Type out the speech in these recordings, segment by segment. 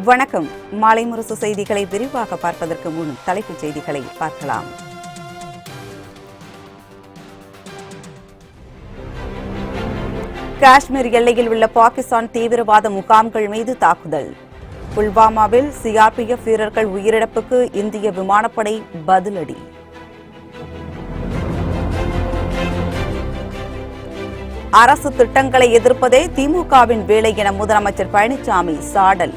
வணக்கம். மாலை முரசு செய்திகளை விரிவாக பார்ப்பதற்கு முன் தலைப்புச் செய்திகளை பார்க்கலாம். காஷ்மீர் எல்லையில் உள்ள பாகிஸ்தான் தீவிரவாத முகாம்கள் மீது தாக்குதல். புல்வாமாவில் சிஆர்பிஎஃப் வீரர்கள் உயிரிழப்புக்கு இந்திய விமானப்படை பதிலடி. அரசு திட்டங்களை எதிர்ப்பதே திமுகவின் வேலை என முதலமைச்சர் பழனிசாமி சாடல்.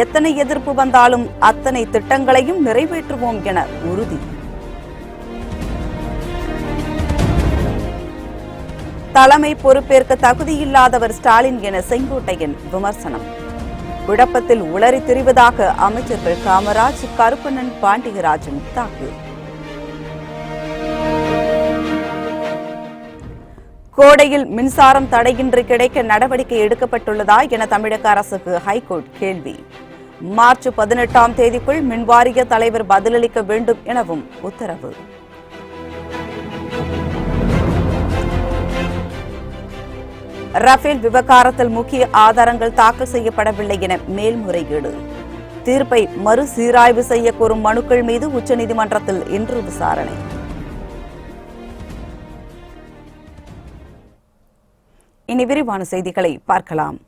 எத்தனை எதிர்ப்பு வந்தாலும் அத்தனை திட்டங்களையும் நிறைவேற்றுவோம் என உறுதி. தலைமை பொறுப்பேற்க தகுதியில்லாதவர் ஸ்டாலின் என செங்கோட்டையன் விமர்சனம். குழப்பத்தில் உளறி திரிவதாக அமைச்சர்கள் காமராஜ், கருப்பண்ணன், பாண்டியராஜன் தாக்கு. கோடையில் மின்சாரம் தடையின்றி கிடைக்க நடவடிக்கை எடுக்கப்பட்டுள்ளதா என தமிழக அரசுக்கு ஹைகோர்ட் கேள்வி. மார்ச் 18ஆம் தேதிக்குள் மின்வாரிய தலைவர் பதிலளிக்க வேண்டும் எனவும் உத்தரவு. ரஃபேல் விவகாரத்தில் முக்கிய ஆதாரங்கள் தாக்கல் செய்யப்படவில்லை என மேல்முறையீடு. தீர்ப்பை மறுசீராய்வு செய்ய கோரும் மனுக்கள் மீது உச்சநீதிமன்றத்தில் இன்று விசாரணை. இனி விரிவான செய்திகளை பார்க்கலாம்.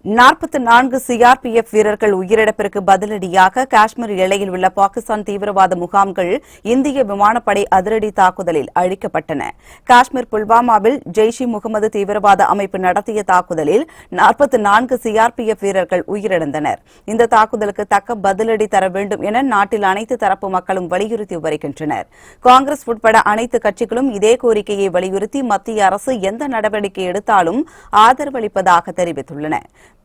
44 சிஆர்பிஎஃப் வீரர்கள் உயிரிழப்பிற்கு பதிலடியாக காஷ்மீர் எல்லையில் உள்ள பாகிஸ்தான் தீவிரவாத முகாம்கள் இந்திய விமானப்படை அதிரடி தாக்குதலில் அழிக்கப்பட்டன. காஷ்மீர் புல்வாமாவில் ஜெய்ஷ்-இ முகமது தீவிரவாத அமைப்பு நடத்திய தாக்குதலில் 44 சிஆர்பிஎஃப் வீரர்கள் உயிரிழந்தனர். இந்த தாக்குதலுக்கு தக்க பதிலடி தர வேண்டும் என நாட்டில் அனைத்து தரப்பு மக்களும் வலியுறுத்தி வருகின்றனர். காங்கிரஸ் உட்பட அனைத்து கட்சிகளும் இதே கோரிக்கையை வலியுறுத்தி மத்திய அரசு எந்த நடவடிக்கை எடுத்தாலும் ஆதரவளிப்பதாக தெரிவித்துள்ளன.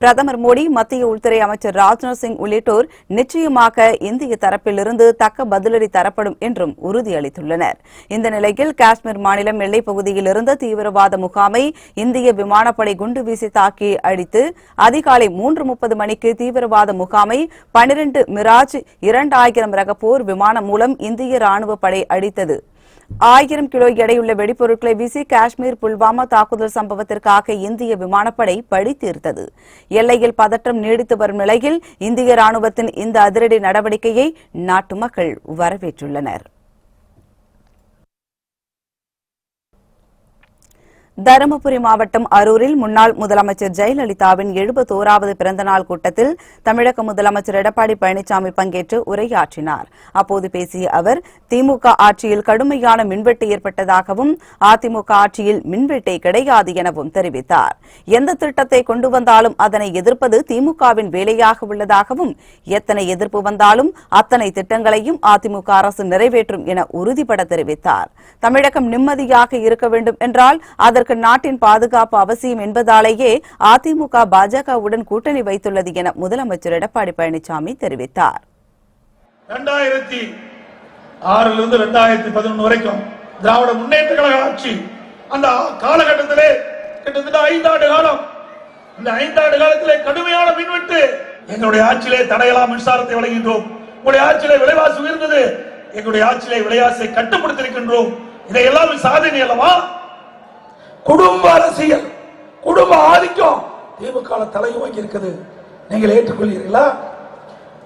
பிரதமர் மோடி, மத்திய உள்துறை அமைச்சர் ராஜ்நாத் சிங் உள்ளிட்டோர் நிச்சயமாக இந்திய தரப்பிலிருந்து தக்க பதிலடி தரப்படும் என்றும் உறுதியளித்துள்ளனர். இந்த நிலையில் காஷ்மீர் மாநிலம் எல்லைப் பகுதியில் இருந்த தீவிரவாத முகாமை இந்திய விமானப்படை குண்டு வீசி தாக்கி அழித்து அதிகாலை 3:30 மணிக்கு தீவிரவாத முகாமை 12 மிராஜ் 2000 ரக போர் விமானம் மூலம் இந்திய ராணுவ படை அழித்தது. 1000 கிலோ எடையுள்ள வெடிப்பொருட்களை வீசி காஷ்மீர் புல்வாமா தாக்குதல் சம்பவத்திற்காக இந்திய விமானப்படை பழி தீர்த்தது. எல்லையில் பதற்றம் நீடித்து வரும் நிலையில் இந்திய ராணுவத்தின் இந்த அதிரடி நடவடிக்கையை நாட்டு மக்கள் வரவேற்றுள்ளனர். தருமபுரி மாவட்டம் அரூரில் முன்னாள் முதலமைச்சர் ஜெயலலிதாவின் 71வது பிறந்தநாள் கூட்டத்தில் தமிழக முதலமைச்சர் எடப்பாடி பழனிசாமி பங்கேற்று உரையாற்றினார். அப்போது பேசிய அவர், திமுக ஆட்சியில் கடுமையான மின்வெட்டு ஏற்பட்டதாகவும் அதிமுக ஆட்சியில் மின்வெட்டே கிடையாது எனவும் தெரிவித்தார். எந்த திட்டத்தை கொண்டு வந்தாலும் அதனை எதிர்ப்பது திமுகவின் வேலையாக உள்ளதாகவும் எத்தனை எதிர்ப்பு வந்தாலும் அத்தனை திட்டங்களையும் அதிமுக அரசு நிறைவேற்றும் என உறுதிபட தெரிவித்தார். தமிழகம் நிம்மதியாக இருக்க வேண்டும் என்றால் அதற்கு நாட்டின் பாதுகாப்பு அவசியம் என்பதாலேயே அதிமுக பாஜகவுடன் கூட்டணி வைத்துள்ளது என முதலமைச்சர் எடப்பாடி பழனிசாமி தெரிவித்தார். 2006 2011 வரைக்கும் திராவிட முன்னேற்ற கழக ஆட்சி, அந்த காலகட்டத்திலே கிட்டத்தட்ட 5 ஆண்டு காலம், இந்த 5 ஆண்டு காலத்திலே கடுமையான மின்வெட்டு. எங்களுடைய ஆட்சியிலே தடையில்லா மின்சாரத்தை வழங்குகின்றோம். உங்களுடைய ஆட்சியிலே விலைவாசி உயர்ந்தது. எங்களுடைய ஆட்சியிலே விலைவாசியை கட்டுப்படுத்தியிருக்கின்றோம். இதையெல்லாம் சாதனை அல்லவா? குடும்ப அரசியல், குடும்ப ஆதிக்கம் திமுக தலையோங்கி இருக்குது. நீங்கள் ஏற்றுக்கொள்கிறீர்களா?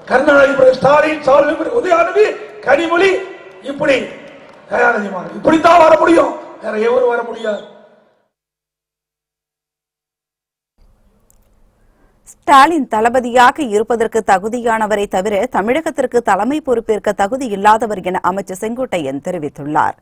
கருணாநிதி, ஸ்டாலின், உதயநிதி, கனிமொழி, இப்படி இப்படித்தான் வர முடியும், வேற எவரும் வர முடியாது. ஸ்டாலின் தளபதியாக இருப்பதற்கு தகுதியானவரை தவிர தமிழகத்திற்கு தலைமை பொறுப்பேற்க தகுதி இல்லாதவர் என அமைச்சர் செங்கோட்டையன் தெரிவித்துள்ளார்.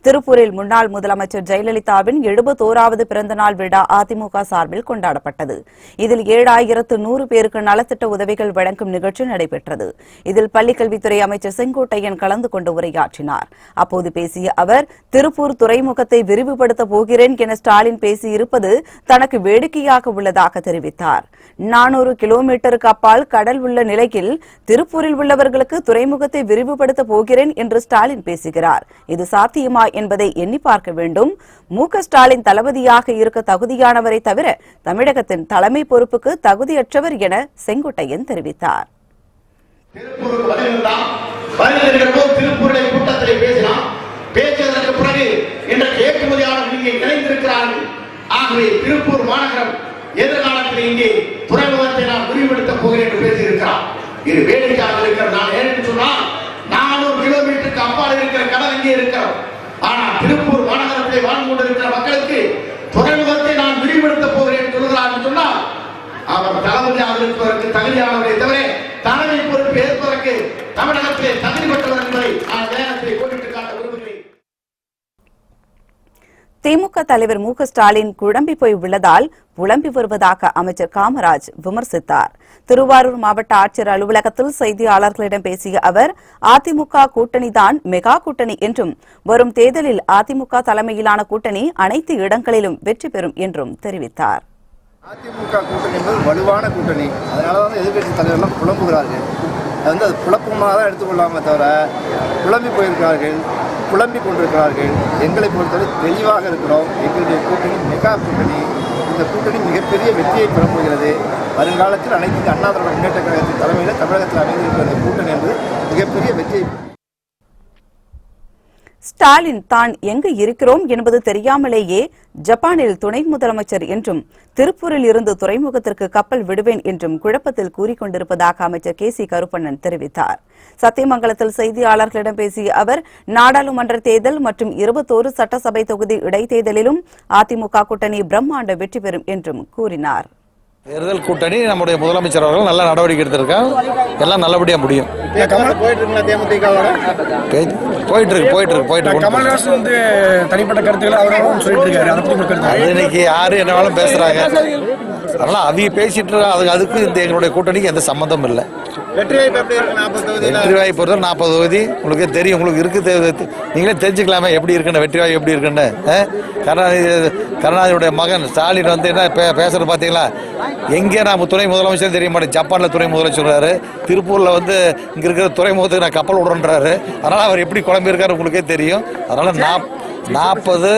திருப்பூரில் முன்னாள் முதலமைச்சர் ஜெயலலிதாவின் 71வது பிறந்தநாள் விழா அதிமுக சார்பில் கொண்டாடப்பட்டது. இதில் 7100 பேருக்கு நலத்திட்ட உதவிகள் வழங்கும் நிகழ்ச்சி நடைபெற்றது. இதில் பள்ளிக்கல்வித்துறை அமைச்சர் செங்கோட்டையன் கலந்து கொண்டு உரையாற்றினார். அப்போது பேசிய அவர், திருப்பூர் துறைமுகத்தை விரிவுபடுத்த போகிறேன் என ஸ்டாலின் பேசியிருப்பது தனக்கு வேடிக்கையாக உள்ளதாக தெரிவித்தார். 400 கிலோமீட்டருக்கு அப்பால் கடல் உள்ள நிலையில் திருப்பூரில் உள்ளவர்களுக்கு துறைமுகத்தை விரிவுபடுத்த போகிறேன் என்று ஸ்டாலின் பேசுகிறார். இது சாத்தியமா என்பதை எண்ணி பார்க்க வேண்டும். மு.க. ஸ்டாலின் தளபதியாக இருக்க தகுதியானவரை தவிர தமிழகத்தின் தலைமை பொறுப்புக்கு தகுதியற்றவர் என செங்கோட்டையன் தெரிவித்தார். திருப்பூர் மாநகரம் எதிர்காலத்தில் இங்கே துறைமுகத்தை நான் விரிவுபடுத்தப் போகிறேன் என்று பேசியிருக்கிறார். இது வேடிக்கையாக இருக்கிறது. நான் ஏன்னு சொன்னால் 400 கிலோமீட்டருக்கு அப்பால் இருக்கிற கடல் இங்கே இருக்கிறோம். ஆனால் திருப்பூர் மாநகரத்தில் வாழ்ந்து கொண்டிருக்கிற மக்களுக்கு துறைமுகத்தை நான் விரிவுபடுத்தப் போகிறேன் சொல்கிறார் என்று சொன்னால் அவர் தளபதியாக இருப்பதற்கு தகுதியானவரை தவிர தலைமை பொறுப்பு ஏற்பதற்கு தமிழகத்திலே தகுதி பெற்றவர் என்பதை நான் நேரத்தில் கோடிட்டு காட்ட விரும்புகிறேன். திமுக தலைவர் மு.க. ஸ்டாலின் குழம்பி போய் உள்ளதால் புலம்பி வருவதாக அமைச்சர் காமராஜ் விமர்சித்தார். திருவாரூர் மாவட்ட ஆட்சியர் அலுவலகத்தில் செய்தியாளர்களிடம் பேசிய அவர் அதிமுக கூட்டணிதான் மெகா கூட்டணி என்றும் வரும் தேர்தலில் அதிமுக தலைமையிலான கூட்டணி அனைத்து இடங்களிலும் வெற்றி பெறும் என்றும் தெரிவித்தார். அதிமுக கூட்டணி என்பது வலுவான கூட்டணி. அதனாலதான் எதிர்கட்சி தலைவர்கள் புலம்புகிறார்கள். அது குழப்பமாக தான் எடுத்துக்கொள்ளாமல் தவிர குழம்பி போயிருக்கிறார்கள், குழம்பி கொண்டிருக்கிறார்கள். எங்களை பொறுத்தவரை தெளிவாக இருக்கிறோம். எங்களுடைய கூட்டணி மெகா கூட்டணி. இந்த கூட்டணி மிகப்பெரிய வெற்றியை பெறப்போகிறது. வருங்காலத்தில் அனைத்து அண்ணா திராவிட முன்னேற்ற கழகத்தின் தலைமையில் தமிழகத்தில் அமைந்திருக்கிற இந்த கூட்டணி என்பது மிகப்பெரிய வெற்றியை. ஸ்டாலின் தான் எங்கு இருக்கிறோம் என்பது தெரியாமலேயே ஜப்பானில் துணை முதலமைச்சர் என்றும் திருப்பூரில் இருந்து துறைமுகத்திற்கு கப்பல் விடுவேன் என்றும் குழப்பத்தில் கூறிக்கொண்டிருப்பதாக அமைச்சர் கே.சி. கருப்பண்ணன் தெரிவித்தார். சத்தியமங்கலத்தில் செய்தியாளர்களிடம் பேசிய அவர் நாடாளுமன்ற தேர்தல் மற்றும் 21 சட்டசபை தொகுதி இடைத்தேர்தலிலும் அதிமுக கூட்டணி பிரம்மாண்ட வெற்றி பெறும் என்றும் கூறினார். தேர்தல் கூட்டணி நம்முடைய முதலமைச்சர் அவர்கள் நல்ல நடவடிக்கை எடுத்திருக்காங்க. எல்லாம் நல்லபடியா முடியும். போயிட்டு இருக்கு. கமல்ஹாஸ் வந்து தனிப்பட்ட கருத்துக்களை அவரும் சொல்லிட்டு இருக்காரு. இன்னைக்கு யாரு என்ன வேணாலும் பேசுறாங்க. அதனால அவங்க பேசிட்டு இருக்காங்க. அதுக்கு இந்த எங்களுடைய கூட்டணிக்கு எந்த சம்பந்தம் இல்லை. வெற்றி வாய்ப்பு பொறுத்த 40 தொகுதி உங்களுக்கு தெரியும். உங்களுக்கு இருக்கு, நீங்களே தெரிஞ்சுக்கலாமே எப்படி இருக்குன்னு, வெற்றி வாய்ப்பு எப்படி இருக்குன்னு. கருணாநிதியுடைய மகன் ஸ்டாலின் வந்து என்ன பேசுறது பாத்தீங்களா? எங்கே நான் துணை முதலமைச்சர் தெரிய மாட்டேன். ஜப்பான்ல துணை முதலமைச்சர் சொல்றாரு, திருப்பூர்ல வந்து இங்க இருக்கிற துறைமுகத்துக்கு நான் கப்பல் விடுறேன்றாரு. அதனால அவர் எப்படி குழம்பி இருக்காரு உங்களுக்கே தெரியும். அதனால 40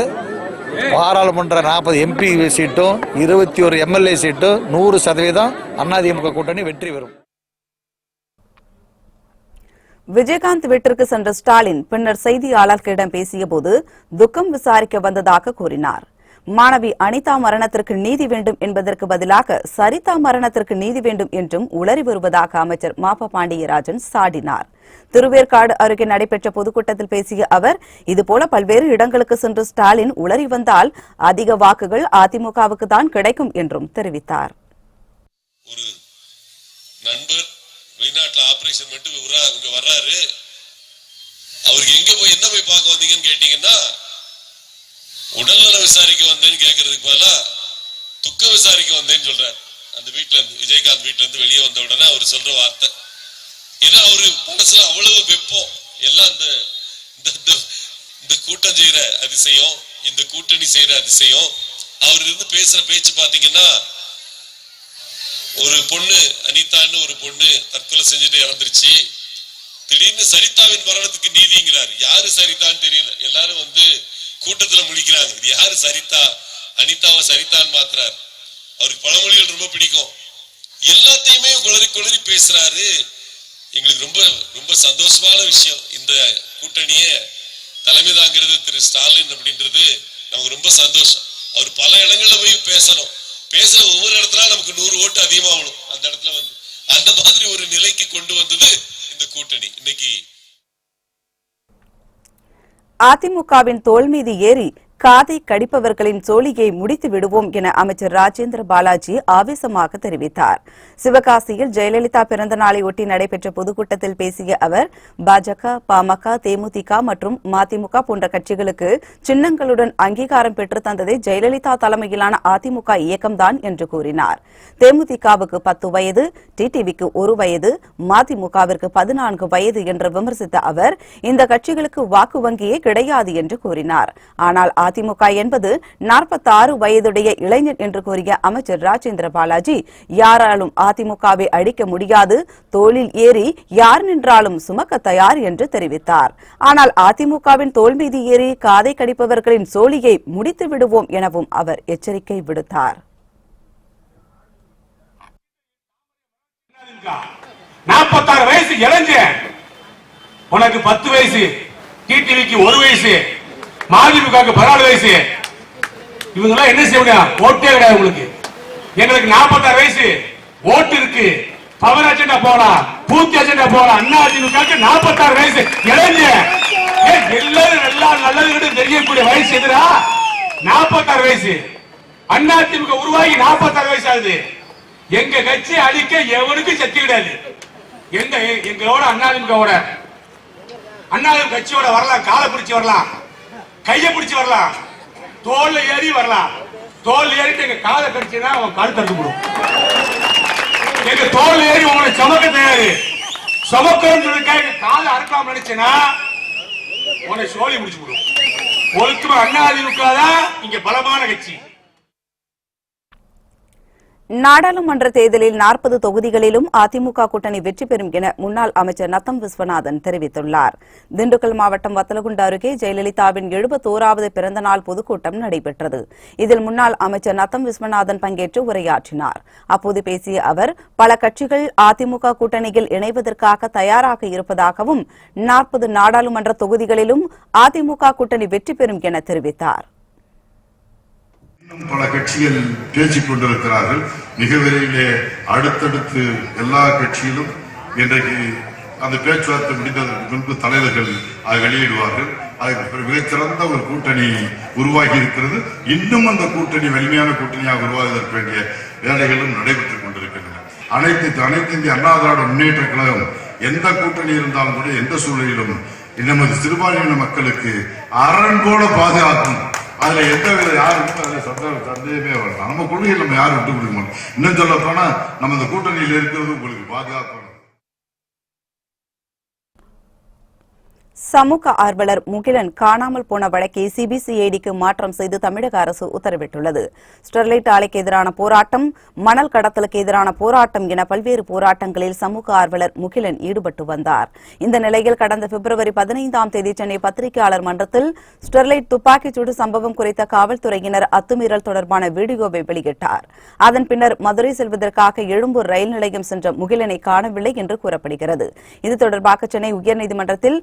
பாராளுமன்ற 40 எம்பி சீட்டும் 21 எம்எல்ஏ சீட்டும் 100% அதிமுக கூட்டணி வெற்றி பெறும். விஜயகாந்த் வீட்டிற்கு சென்ற ஸ்டாலின் பின்னர் செய்தியாளர்களிடம் பேசியபோது துக்கம் விசாரிக்க வந்ததாக கூறினார். மாணவி அனிதா மரணத்திற்கு நீதி வேண்டும் என்பதற்கு பதிலாக சரிதா மரணத்திற்கு நீதி வேண்டும் என்றும் உளறி வருவதாக அமைச்சர் மாபா பாண்டியராஜன் சாடினார். திருவேற்காடு அருகே நடைபெற்ற பொதுக்கூட்டத்தில் பேசிய அவர் இதுபோல பல்வேறு இடங்களுக்கு சென்று ஸ்டாலின் உளறி வந்தால் அதிக வாக்குகள் அதிமுகவுக்கு தான் கிடைக்கும் என்றும் தெரிவித்தார். வெளிநாட்டுல ஆபரேஷன் பண்ணிட்டு இங்க வர்றாரு. அவருக்கு எங்க போய் என்ன போய் பார்க்க வந்தீங்கன்னு கேட்டீங்கன்னா, உடல்நல விசாரிக்க வந்தேன்னு கேட்கறதுக்கு பதிலா துக்க விசாரிக்க வந்தேன்னு சொல்றாரு. அந்த வீட்டுல இருந்து, விஜயகாந்த் வீட்டுல இருந்து வெளியே வந்த உடனே அவர் சொல்ற வார்த்தை, ஏன்னா அவரு மனசுல அவ்வளவு வெப்பம். எல்லாம் இந்த கூட்டம் செய்யற அதிசயம், இந்த கூட்டணி செய்யற அதிசயம். அவர் இருந்து பேசுற பேச்சு பாத்தீங்கன்னா, ஒரு பொண்ணு அனிதான்னு ஒரு பொண்ணு தற்கொலை செஞ்சுட்டு இறந்துருச்சு. திடீர்னு சரிதாவின் மரணத்துக்கு நீதிங்கிறார். யாரு சரிதான்னு தெரியல. எல்லாரும் வந்து கூட்டத்துல முழிக்கிறாங்க, இது யாரு சரிதா? அனிதாவை சரிதான் மாத்துறாரு. அவருக்கு பழமொழிகள் ரொம்ப பிடிக்கும். எல்லாத்தையுமே குளறி பேசுறாரு. எங்களுக்கு ரொம்ப ரொம்ப சந்தோஷமான விஷயம். இந்த கூட்டணிய தலைமை தாங்கிறது திரு ஸ்டாலின் அப்படின்றது நமக்கு ரொம்ப சந்தோஷம். அவர் பல இடங்கள்ல போய் பேசணும். பேசுற ஒவ்வொரு இடத்துல நமக்கு 100 ஓட்டு அதிகமாகணும். அந்த இடத்துல வந்து அந்த மாதிரி ஒரு நிலைக்கு கொண்டு வந்தது இந்த கூட்டணி. இன்னைக்கு அதிமுகவின் தோள் மீது ஏறி காதை கடிப்பவர்களின் சோழியை முடித்து விடுவோம் என அமைச்சர் ராஜேந்திர பாலாஜி ஆவேசமாக தெரிவித்தார். சிவகாசியில் ஜெயலலிதா பிறந்த நாளை ஒட்டி நடைபெற்ற பொதுக்கூட்டத்தில் பேசிய அவர் பாஜக, பாமக, தேமுதிக மற்றும் மதிமுக போன்ற கட்சிகளுக்கு சின்னங்களுடன் அங்கீகாரம் பெற்று தந்ததே ஜெயலலிதா தலைமையிலான அதிமுக இயக்கம்தான் என்று கூறினார். தேமுதிகவுக்கு 10 வயது, டிடிவிக்கு 1 வயது, மதிமுகவிற்கு 14 வயது என்று விமர்சித்த அவர் இந்த கட்சிகளுக்கு வாக்கு வங்கியே கிடையாது என்று கூறினார். ஆனால் அதிமுக என்பது 46 வயதுடைய இளைஞன் என்று கூறிய அமைச்சர் ராஜேந்திர பாலாஜி யாராலும் அதிமுகவை அழிக்க முடியாது, தோளில் ஏறி யார் நின்றாலும் சுமக்க தயார் என்று தெரிவித்தார். ஆனால் அதிமுகவின் தோள் மீது ஏறி காதை கடிப்பவர்களின் சோழியை முடித்து விடுவோம் எனவும் அவர் எச்சரிக்கை விடுத்தார். 46 வயசு இளைஞன், உனக்கு 10 வயசு, டிடிவிக்கு 1 வயசு, மதிமுகவுக்கு 14 வயசு. இவங்க எல்லாம் என்ன செய்ய முடியும்? ஓட்டே கிடையாது உங்களுக்கு. எங்களுக்கு 46 வயசு, ஓட்டு இருக்கு, பவர் அஜெண்டா போலாம், பூத் அஜெண்டா போலாம். அண்ணா அதிமுக 46 வயசு இளைஞர் எல்லாரும் நல்லது தெரியக்கூடிய வயசு எதிரா 46 வயசு. அண்ணா அதிமுக உருவாகி 46 வயசு ஆகுது. எங்க கட்சி அழிக்க எவனுக்கும் சக்தி கிடையாது. எங்களோட அண்ணா அதிமுக கட்சியோட வரலாம், காலை பிடிச்சி வரலாம், கையை பிடிச்சி வரலாம், தோல்ல ஏறி வரலாம். தோல் ஏறிட்டு எங்க காலை கடிச்சுன்னா அவன் கழுத்து அறுத்து போடும். எங்க தோல் ஏறி உங்களை சமக்க தயாரு. சமக்கிறதுக்காக காலை அறுக்கலாம் நினைச்சேன்னா உன்னை சோழி முடிச்சு போடும். ஒழுக்கமா அண்ணா அதிமுக தான் இங்க பலமான கட்சி. நாடாளுமன்ற தேர்தலில் 40 தொகுதிகளிலும் அதிமுக கூட்டணி வெற்றி பெறும் என முன்னாள் அமைச்சர் நத்தம் விஸ்வநாதன் தெரிவித்துள்ளார். திண்டுக்கல் மாவட்டம் வத்தலகுண்டு அருகே ஜெயலலிதாவின் 71வது பிறந்தநாள் பொதுக்கூட்டம் நடைபெற்றது. இதில் முன்னாள் அமைச்சர் நத்தம் விஸ்வநாதன் பங்கேற்று உரையாற்றினார். அப்போது பேசிய அவர், பல கட்சிகள் அதிமுக கூட்டணியில் இணைவதற்காக தயாராக இருப்பதாகவும் 40 நாடாளுமன்ற தொகுதிகளிலும் அதிமுக கூட்டணி வெற்றி பெறும் என தெரிவித்தார். பல கட்சிகள் பேசிக் கொண்டிருக்கிறார்கள். மிக விரைவிலே அடுத்தடுத்து எல்லா கட்சியிலும் இன்றைக்கு அந்த பேச்சுவார்த்தை முடிந்ததற்கு முன்பு தலைவர்கள் அதை வெளியிடுவார்கள். அதுக்கு மிகச்சிறந்த ஒரு கூட்டணி உருவாகி இருக்கிறது. இன்னும் அந்த கூட்டணி வலிமையான கூட்டணியாக உருவாகுவதற்கு வேண்டிய வேலைகளும் நடைபெற்றுக் கொண்டிருக்கின்றன. அனைத்து இந்திய அண்ணா திராவிட முன்னேற்ற கழகம் எந்த கூட்டணி இருந்தாலும் கூட எந்த சூழலிலும் நமது சிறுபான்மையின மக்களுக்கு அரண் போல பாதுகாக்கும். அதுல எந்த யாருக்கும் அதுல சந்தேகமே வரலாம். நம்ம கொள்கையில் நம்ம யாரும் விட்டு கொடுக்க மாட்டோம். இன்னும் சொல்ல போனா நம்ம இந்த கூட்டணியில் இருக்கிறது உங்களுக்கு பாதுகாப்பு. சமூக ஆர்வலர் முகிலன் காணாமல் போன வழக்கை சிபிசிஐடிக்கு மாற்றம் செய்து தமிழக அரசு உத்தரவிட்டுள்ளது. ஸ்டெர்லைட் ஆலைக்கு எதிரான போராட்டம், மணல் கடத்தலுக்கு எதிரான போராட்டம் என பல்வேறு போராட்டங்களில் சமூக ஆர்வலர் முகிலன் ஈடுபட்டு வந்தார். இந்த நிலையில் கடந்த பிப்ரவரி 15ஆம் தேதி சென்னை பத்திரிகையாளர் மன்றத்தில் ஸ்டெர்லைட் துப்பாக்கிச்சூடு சம்பவம் குறித்த காவல்துறையினர் அத்துமீறல் தொடர்பான வீடியோவை வெளியிட்டார். அதன் பின்னர் மதுரை செல்வதற்காக எழும்பூர் ரயில் நிலையம் சென்ற முகிலனை காணவில்லை என்று கூறப்படுகிறது. இது தொடர்பாக சென்னை உயர்நீதிமன்றத்தில்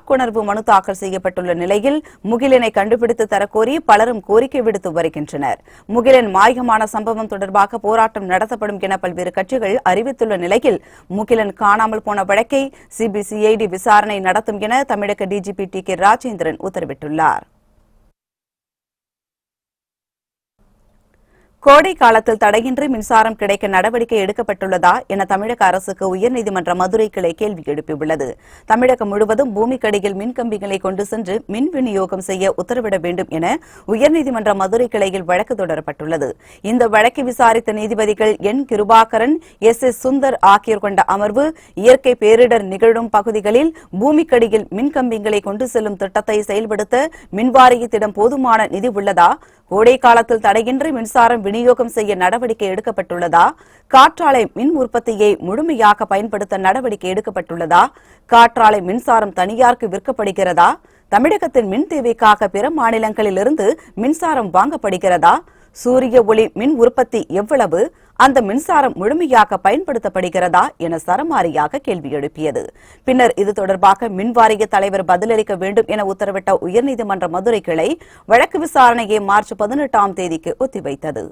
ஆட்கொணர்வு மனு தாக்கல் செய்யப்பட்டுள்ள நிலையில் முகிலனை கண்டுபிடித்து தரக்கோரி பலரும் கோரிக்கை விடுத்து வருகின்றனர். முகிலன் மாயமான சம்பவம் தொடர்பாக போராட்டம் நடத்தப்படும் என பல்வேறு கட்சிகள் அறிவித்துள்ள நிலையில் முகிலன் காணாமல் போன வழக்கை சிபிசிஐடி விசாரணை நடத்தும் என தமிழக டிஜிபி டி.கே. ராஜேந்திரன் உத்தரவிட்டுள்ளார். கோடை காலத்தில் தடையின்றி மின்சாரம் கிடைக்க நடவடிக்கை எடுக்கப்பட்டுள்ளதா என தமிழக அரசுக்கு உயர்நீதிமன்ற மதுரை கிளை கேள்வி எழுப்பியுள்ளது. தமிழகம் முழுவதும் பூமிக்கடியில் மின்கம்பிகளை கொண்டு சென்று மின் விநியோகம் செய்ய உத்தரவிட வேண்டும் என உயர்நீதிமன்ற மதுரை கிளையில் வழக்கு தொடரப்பட்டுள்ளது. இந்த வழக்கை விசாரித்த நீதிபதிகள் என் கிருபாகரன், எஸ் சுந்தர் ஆகியோர் கொண்ட அமர்வு, இயற்கை பேரிடர் நிகழும் பகுதிகளில் பூமிக்கடியில் மின்கம்பிகளை கொண்டு செல்லும் திட்டத்தை செயல்படுத்த மின்வாரியத்திடம் போதுமான நிதி உள்ளதா, கோடை காலத்தில் தடையின்றி மின்சாரம் விநியோகம் செய்ய நடவடிக்கை எடுக்கப்பட்டுள்ளதா, காற்றாலை மின் உற்பத்தியை முழுமையாக பயன்படுத்த நடவடிக்கை எடுக்கப்பட்டுள்ளதா, காற்றாலை மின்சாரம் தனியாருக்கு விற்கப்படுகிறதா, தமிழகத்தின் மின் தேவைக்காக பிற மாநிலங்களிலிருந்து மின்சாரம் வாங்கப்படுகிறதா, சூரிய ஒளி மின் உற்பத்தி எவ்வளவு, அந்த மின்சாரம் முழுமையாக பயன்படுத்தப்படுகிறதா என சரமாரியாக கேள்வி எழுப்பியது. பின்னர் இது தொடர்பாக மின்வாரிய தலைவர் பதிலளிக்க வேண்டும் என உத்தரவிட்ட உயர்நீதிமன்ற மதுரை கிளை வழக்கு விசாரணையை மார்ச் 18ஆம் தேதிக்கு ஒத்திவைத்தது.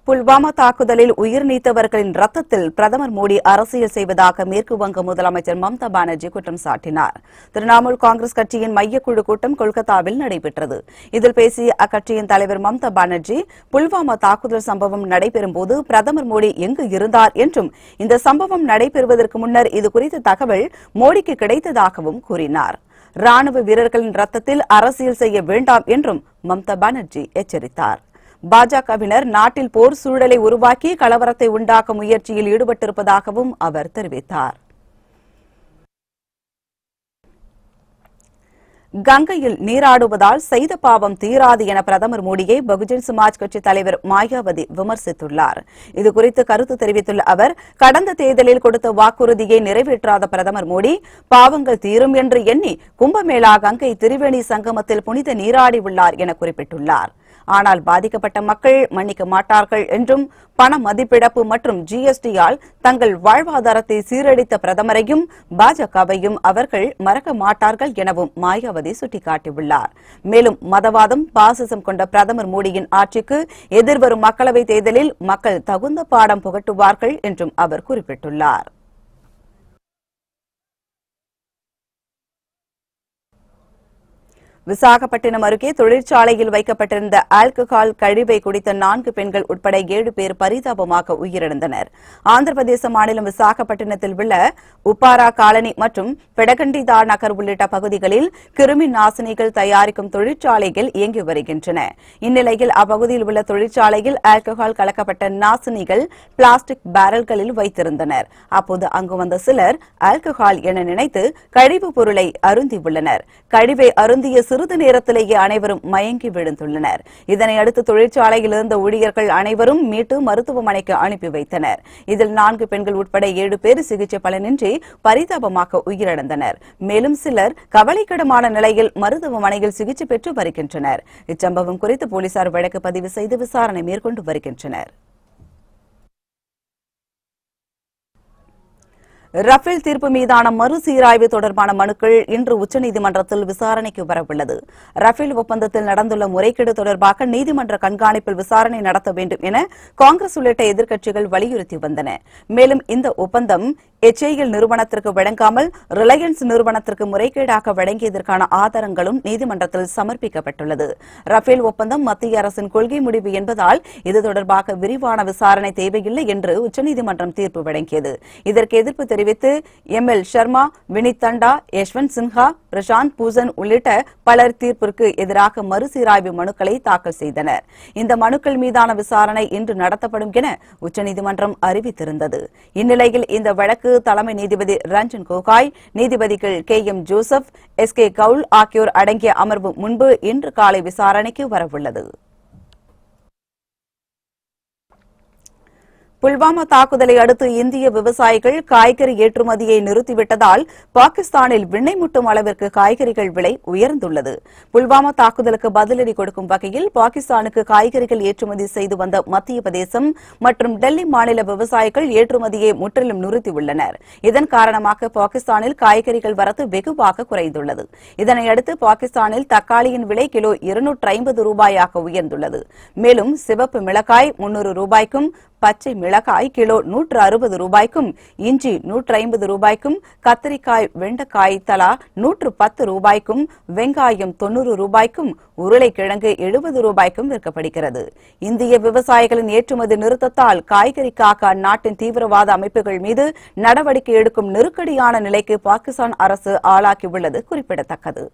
புல்வாமா தாக்குதலில் உயிர் நீத்தவர்களின் ரத்தத்தில் பிரதமர் மோடி அரசியல் செய்வதாக மேற்குவங்க முதலமைச்சர் மம்தா பானர்ஜி குற்றம் சாட்டினார். திரிணாமுல் காங்கிரஸ் கட்சியின் மையக்குழு கூட்டம் கொல்கத்தாவில் நடைபெற்றது. இதில் பேசிய அக்கட்சியின் தலைவர் மம்தா பானர்ஜி, புல்வாமா தாக்குதல் சம்பவம் நடைபெறும்போது பிரதமர் மோடி எங்கு இருந்தார் என்றும், இந்த சம்பவம் நடைபெறுவதற்கு முன்னர் இதுகுறித்த தகவல் மோடிக்கு கிடைத்ததாகவும் கூறினார். ராணுவ வீரர்களின் ரத்தத்தில் அரசியல் செய்ய வேண்டாம் என்றும் மம்தா பானர்ஜி எச்சரித்தார். பாஜகவினர் நாட்டில் போர் சூழலை உருவாக்கி கலவரத்தை உண்டாக்க முயற்சியில் ஈடுபட்டிருப்பதாகவும் அவர் தெரிவித்தார். கங்கையில் நீராடுவதால் செய்த பாவம் தீராது என பிரதமர் மோடியை பகுஜன் சமாஜ் கட்சி தலைவர் மாயாவதி விமர்சித்துள்ளார். இதுகுறித்து கருத்து தெரிவித்துள்ள அவர், கடந்த தேர்தலில் கொடுத்த வாக்குறுதியை நிறைவேற்றாத பிரதமர் மோடி பாவங்கள் தீரும் என்று எண்ணி கும்பமேளா கங்கை திரிவேணி சங்கமத்தில் புனித நீராடி உள்ளார் என குறிப்பிட்டுள்ளார். ஆனால் பாதிக்கப்பட்ட மக்கள் மன்னிக்க மாட்டார்கள் என்றும் பண மதிப்பிழப்பு மற்றும் ஜிஎஸ்டியால் தங்கள் வாழ்வாதாரத்தை சீரழித்த பிரதமரையும் பாஜகவையும் அவர்கள் மறக்க மாட்டார்கள் எனவும் மாயாவதி சுட்டிக்காட்டியுள்ளார். மேலும் மதவாதம் பாசிசம் கொண்ட பிரதமர் மோடியின் ஆட்சிக்கு எதிர்வரும் மக்களவைத் தேர்தலில் மக்கள் தகுந்த பாடம் புகட்டுவார்கள் என்றும் அவர் குறிப்பிட்டுள்ளார். விசாகப்பட்டினம் அருகே தொழிற்சாலையில் வைக்கப்பட்டிருந்த ஆல்கஹால் கழிவை குடித்த 4 பெண்கள் உட்பட 7 பேர் பரிதாபமாக உயிரிழந்தனர். ஆந்திர பிரதேச மாநிலம் விசாகப்பட்டினத்தில் உள்ள உப்பாரா காலனி மற்றும் பெடகண்டிதா நகர் உள்ளிட்ட பகுதிகளில் கிருமி நாசினிகள் தயாரிக்கும் தொழிற்சாலைகள் இயங்கி வருகின்றன. இந்நிலையில் அப்பகுதியில் உள்ள தொழிற்சாலையில் ஆல்கஹால் கலக்கப்பட்ட நாசினிகள் பிளாஸ்டிக் பேரல்களில் வைத்திருந்தனர். அப்போது அங்கு வந்த சிலர் ஆல்கஹால் என நினைத்து கழிவுப் பொருளை அருந்தியுள்ளனர். கழிவை அருந்திய சிறிது நேரத்திலேயே அனைவரும் மயங்கி விழுந்துள்ளனர். இதனையடுத்து தொழிற்சாலையில் இருந்த ஊழியர்கள் அனைவரும் மீட்டு மருத்துவமனைக்கு அனுப்பி வைத்தனர். இதில் 4 பெண்கள் உட்பட 7 பேர் சிகிச்சை பலனின்றி பரிதாபமாக உயிரிழந்தனர். மேலும் சிலர் கவலைக்கிடமான நிலையில் மருத்துவமனையில் சிகிச்சை பெற்று வருகின்றனர். இச்சம்பவம் குறித்து போலீசார் வழக்கு பதிவு செய்து விசாரணை மேற்கொண்டு வருகின்றனர். ரஃபேல் தீர்ப்பு மீதான மறுசீராய்வு தொடர்பான மனுக்கள் இன்று உச்சநீதிமன்றத்தில் விசாரணைக்கு வரவுள்ளது. ரஃபேல் ஒப்பந்தத்தில் நடந்துள்ள முறைகேடு தொடர்பாக நீதிமன்ற கண்காணிப்பில் விசாரணை நடத்த வேண்டும் என காங்கிரஸ் உள்ளிட்ட எதிர்க்கட்சிகள் வலியுறுத்தி வந்தன. மேலும் இந்த ஒப்பந்தம் HAL நிறுவனத்திற்கு வழங்காமல் ரிலையன்ஸ் நிறுவனத்திற்கு முறைகேடாக வழங்கியதற்கான ஆதாரங்களும் நீதிமன்றத்தில் சமர்ப்பிக்கப்பட்டுள்ளது. ரஃபேல் ஒப்பந்தம் மத்திய அரசின் கொள்கை முடிவு என்பதால் இது தொடர்பாக விரிவான விசாரணை தேவையில்லை என்று உச்சநீதிமன்றம் தீர்ப்பு வழங்கியது. இதற்கு எதிர்ப்பு தெரிவித்து ML சர்மா, வினித் தண்டா, யஷ்வந்த் சின்ஹா, பிரசாந்த் பூஷன் உள்ளிட்ட பலர் தீர்ப்பிற்கு எதிராக மறுசீராய்வு மனுக்களை தாக்கல் செய்தனர். இந்த மனுக்கள் மீதான விசாரணை இன்று நடத்தப்படும் என உச்சநீதிமன்றம் அறிவித்திருந்தது. இந்நிலையில் இந்த வழக்கு தலைமை நீதிபதி ரஞ்சன் கோகாய், நீதிபதிகள் KM ஜோசப், SK கவுல் ஆகியோர் அடங்கிய அமர்வு முன்பு இன்று காலை விசாரணைக்கு வரவுள்ளது. புல்வாமா தாக்குதலை அடுத்து இந்திய விவசாயிகள் காய்கறி ஏற்றுமதியை நிறுத்திவிட்டதால் பாகிஸ்தானில் விண்ணை முட்டும் அளவிற்கு காய்கறிகள் விலை உயர்ந்துள்ளது. புல்வாமா தாக்குதலுக்கு பதிலடி கொடுக்கும் வகையில் பாகிஸ்தானுக்கு காய்கறிகள் ஏற்றுமதி செய்து வந்த மத்திய பிரதேசம் மற்றும் டெல்லி மாநில விவசாயிகள் ஏற்றுமதியை முற்றிலும் நிறுத்தியுள்ளனர். இதன் காரணமாக பாகிஸ்தானில் காய்கறிகள் வரத்து வெகுவாக குறைந்துள்ளது. இதனையடுத்து பாகிஸ்தானில் தக்காளியின் விலை கிலோ 250 ரூபாயாக உயர்ந்துள்ளது. மேலும் சிவப்பு மிளகாய் 300 ரூபாய்க்கும், பச்சை மிளகாய் கிலோ 160 ரூபாய்க்கும், இஞ்சி 150 ரூபாய்க்கும், கத்திரிக்காய், வெண்டைக்காய் தலா 110 ரூபாய்க்கும், வெங்காயம் 90 ரூபாய்க்கும், உருளைக்கிழங்கு 70 ரூபாய்க்கும் விற்கப்படுகிறது. இந்திய விவசாயிகளின் ஏற்றுமதி நிறுத்தத்தால் காய்கறிக்காக அந்நாட்டின் தீவிரவாத அமைப்புகள் மீது நடவடிக்கை எடுக்கும் நெருக்கடியான நிலைக்கு பாகிஸ்தான் அரசு ஆளாக்கியுள்ளது குறிப்பிடத்தக்கது.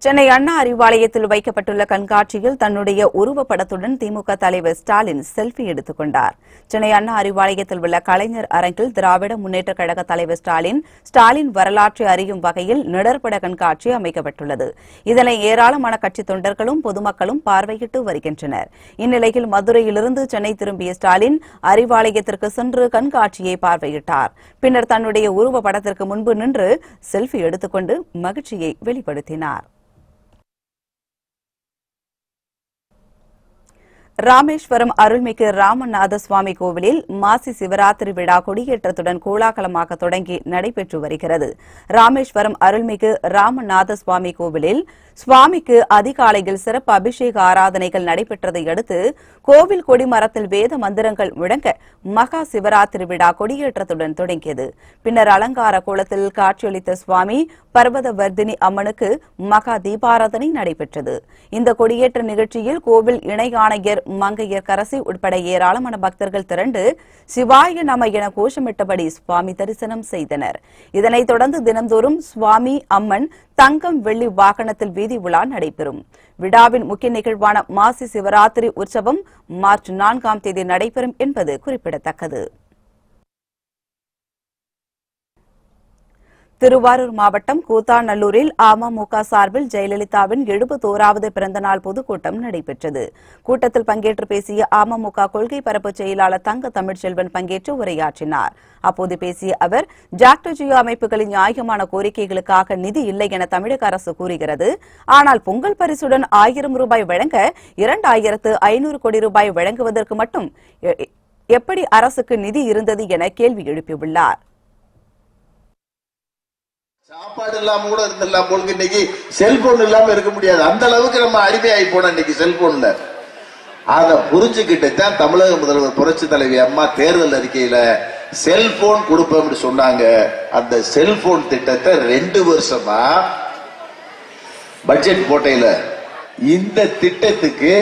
சென்னை அண்ணா அறிவாலயத்தில் வைக்கப்பட்டுள்ள கண்காட்சியில் தன்னுடைய உருவப்படத்துடன் திமுக தலைவர் ஸ்டாலின் செல்ஃபி எடுத்துக் கொண்டார். சென்னை அண்ணா அறிவாலயத்தில் உள்ள கலைஞர் அரங்கில் திராவிட முன்னேற்றக் கழக தலைவர் ஸ்டாலின் வரலாற்றை அறியும் வகையில் நிழற்பட கண்காட்சி அமைக்கப்பட்டுள்ளது. இதனை ஏராளமான கட்சித் தொண்டர்களும் பொதுமக்களும் பார்வையிட்டு வருகின்றனர். இந்நிலையில் மதுரையிலிருந்து சென்னை திரும்பிய ஸ்டாலின் அறிவாலயத்திற்கு சென்று கண்காட்சியை பார்வையிட்டார். பின்னர் தன்னுடைய உருவப்படத்திற்கு முன்பு நின்று செல்ஃபி எடுத்துக்கொண்டு மகிழ்ச்சியை வெளிப்படுத்தினார். ராமேஸ்வரம் அருள்மிகு ராமநாத சுவாமி கோவிலில் மாசி சிவராத்திரி விழா கொடியேற்றத்துடன் கோலாகலமாக தொடங்கி நடைபெற்று வருகிறது. ராமேஸ்வரம் அருள்மிகு ராமநாத சுவாமி கோவிலில் சுவாமிக்கு அதிகாலையில் சிறப்பு அபிஷேக ஆராதனைகள் நடைபெற்றதை அடுத்து கோவில் கொடிமரத்தில் வேத மந்திரங்கள் முழங்க மகா சிவராத்திரி விழா கொடியேற்றத்துடன் தொடங்கியது. பின்னர் அலங்கார கோலத்தில் காட்சியளித்த சுவாமி பர்வதவர்தினி அம்மனுக்கு மகா தீபாராதனை நடைபெற்றது. இந்த கொடியேற்ற நிகழ்ச்சியில் கோவில் இணை ஆணையர் மங்கையர் கரசி உட்பட ஏராளமான பக்தர்கள் திரண்டு சிவாய நம என கோஷமிட்டபடி சுவாமி தரிசனம் செய்தனர். இதனைத் தொடர்ந்து தினந்தோறும் சுவாமி அம்மன் தங்கம் வெள்ளி வாகனத்தில் வீதி உலா நடைபெறும். விழாவின் முக்கிய நிகழ்வான மாசி சிவராத்திரி உற்சவம் மார்ச் 4ஆம் தேதி நடைபெறும் என்பது குறிப்பிடத்தக்கது. திருவாரூர் மாவட்டம் கூத்தாநல்லூரில் அமமுக சார்பில் ஜெயலலிதாவின் 71வது பிறந்தநாள் பொதுக்கூட்டம் நடைபெற்றது. கூட்டத்தில் பங்கேற்று பேசிய அமமுக கொள்கை பரப்பு செயலாளர் தங்க தமிழ்ச்செல்வன் பங்கேற்று உரையாற்றினார். அப்போது பேசிய அவர், ஜாக்டோ ஜியோ அமைப்புகளின் நியாயமான கோரிக்கைகளுக்காக நிதி இல்லை என தமிழக அரசு கூறுகிறது. ஆனால் பொங்கல் பரிசுடன் 1000 ரூபாய் வழங்க 2500 கோடி ரூபாய் வழங்குவதற்கு மட்டும் எப்படி அரசுக்கு நிதி இருந்தது என கேள்வி எழுப்பியுள்ளார். சாப்பாடு இல்லாம கூட இருந்திடலாம் போல, இன்னைக்கு செல்போன் இல்லாம இருக்க முடியாது. அந்த அளவுக்கு நம்ம அடிமையாகி போனோம் இன்னைக்கு செல்போன்ல. அதை புரிஞ்சுக்கிட்டு தான் தமிழக முதல்வர் புரட்சி தலைவி அம்மா தேர்தல் அறிக்கையில செல்போன் கொடுப்போம் சொன்னாங்க. அந்த செல்போன் திட்டத்தை 2 வருஷமா பட்ஜெட் போட்டையில இந்த திட்டத்துக்கு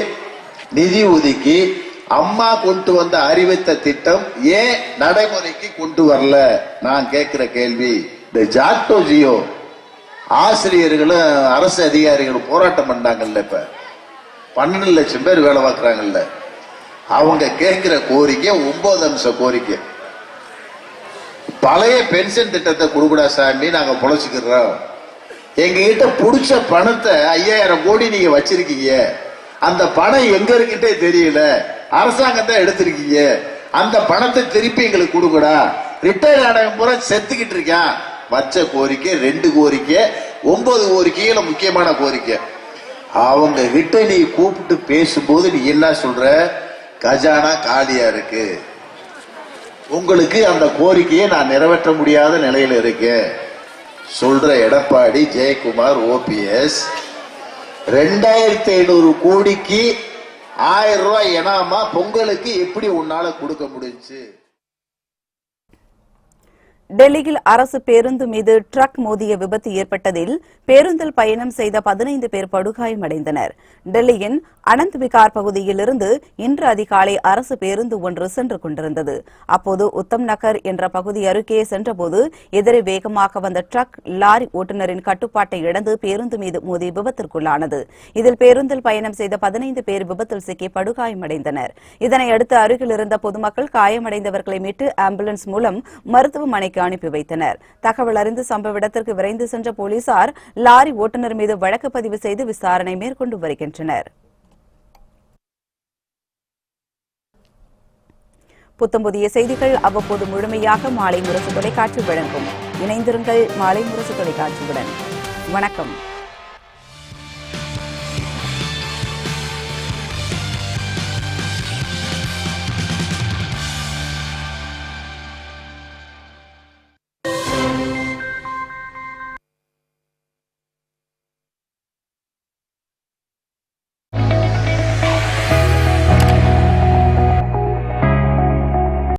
நிதி ஒதுக்கி அம்மா கொண்டு வந்த அறிவித்த திட்டம் ஏன் நடைமுறைக்கு கொண்டு வரல? நான் கேட்கிற கேள்வி. இந்த ஜாக்டோ ஜியோ ஆசிரியர்களும் அரசு அதிகாரிகளும் போராட்டம் பண்ணாங்கல்ல, இப்ப 12 லட்சம் பேர் வேலை பார்க்கறாங்கல்ல, அவங்க கேட்கிற கோரிக்கை 9 அம்ச கோரிக்கை. பழைய பென்ஷன் திட்டத்தை கொடுக்கூடா சாமி, நாங்க பொழைச்சுக்கிறோம். எங்க கிட்ட புடிச்ச பணத்தை 5000 கோடி நீங்க வச்சிருக்கீங்க, அந்த பணம் எங்க இருக்கிட்டே தெரியல, அரசாங்கம் தான் எடுத்திருக்கீங்க, அந்த பணத்தை திருப்பி எங்களுக்கு கொடுக்கூடா. ரிட்டையர் ஆனவன் பூரா செத்துக்கிட்டு இருக்கான். வச்ச கோரிக்கை 2 கோரிக்கை, 9 கோரிக்கையில முக்கியமான கோரிக்கை. அவங்க கிட்ட நீ கூப்பிட்டு பேசும்போது நீ என்ன சொல்ற? கஜானா காலியா இருக்கு, உங்களுக்கு அந்த கோரிக்கையை நான் நிறைவேற்ற முடியாத நிலையில இருக்கேன் சொல்ற எடப்பாடி ஜெயக்குமார் ஓபிஎஸ் 2500 கோடிக்கு 1000 ரூபாய் எனாமா பொங்கலுக்கு எப்படி உன்னால கொடுக்க முடிஞ்சு? டெல்லியில் அரசு பேருந்து மீது ட்ரக் மோதிய விபத்து ஏற்பட்டதில் பேருந்தில் பயணம் செய்த 15 பேர் படுகாயமடைந்தனர். டெல்லியின் அனந்த் விகார் பகுதியிலிருந்து இன்று அதிகாலை அரசு பேருந்து ஒன்று சென்று கொண்டிருந்தது. அப்போது உத்தம் நகர் என்ற பகுதி அருகே சென்றபோது எதிரே வேகமாக வந்த ட்ரக் லாரி ஓட்டுநரின் கட்டுப்பாட்டை இழந்து பேருந்து மீது மோதி விபத்திற்குள்ளானது. இதில் பேருந்தில் பயணம் செய்த 15 பேர் விபத்தில் சிக்கி படுகாயமடைந்தனர். இதனையடுத்து அருகில் இருந்த பொதுமக்கள் காயமடைந்தவர்களை மீட்டு ஆம்புலன்ஸ் மூலம் மருத்துவமனைக்கு அனுப்பி வைத்தனர். தகவல் அறிந்து சம்பவ இடத்திற்கு விரைந்து சென்ற போலீசார் லாரி ஓட்டுநர் மீது வழக்கு பதிவு செய்து விசாரணை மேற்கொண்டு வருகின்றனர். புத்தம் புதிய செய்திகள் அவ்வப்போது முழுமையாக மாலை முரசு தொலைக்காட்சி வழங்கும். இணைந்திருங்கள் மாலை முரசு தொலைக்காட்சியுடன். வணக்கம்.